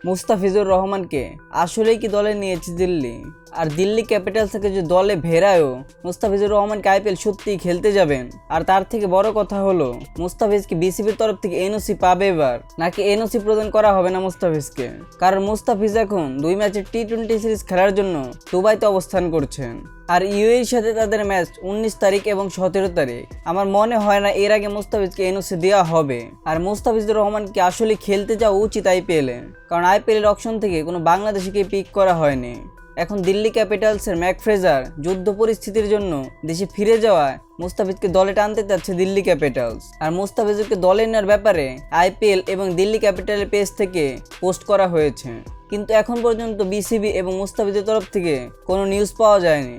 মুস্তাফিজুর রহমানকে আসলেই কি দলে নিয়েছে দিল্লি? আর দিল্লি ক্যাপিটালস থেকে যে দলে ভেড়ায়ও মুস্তাফিজুর রহমানকে আইপিএল সত্যিই খেলতে যাবেন? আর তার থেকে বড় কথা হলো, মুস্তাফিজকে বিসিবির তরফ থেকে এনওসি পাবে এবার, নাকি এনওসি প্রদান করা হবে না মুস্তাফিজকে? কারণ মুস্তাফিজ এখন 2 ম্যাচের টি-20 সিরিজ খেলার জন্য দুবাইতে অবস্থান করছেন। আর ইউএইর সাথে তাদের ম্যাচ 19 তারিখ এবং 17 তারিখ। আমার মনে হয় না এর আগে মুস্তাফিজকে এনওসি দেওয়া হবে। আর মুস্তাফিজুর রহমানকে আসলে খেলতে যাওয়া উচিত আইপিএলে, কারণ আইপিএলের অকশন থেকে কোনো বাংলাদেশিকে পিক করা হয়নি। এখন দিল্লি ক্যাপিটালসের ম্যাকফ্রেজার যুদ্ধ পরিস্থিতির জন্য দেশে ফিরে যাওয়ায় মুস্তাফিজকে দলে টানতে চাচ্ছে দিল্লি ক্যাপিটালস। আর মুস্তাফিজকে দলে নেওয়ার ব্যাপারে আইপিএল এবং দিল্লি ক্যাপিটালের পেজ থেকে পোস্ট করা হয়েছে, কিন্তু এখন পর্যন্ত বিসিবি এবং মুস্তাফিজের তরফ থেকে কোনো নিউজ পাওয়া যায়নি।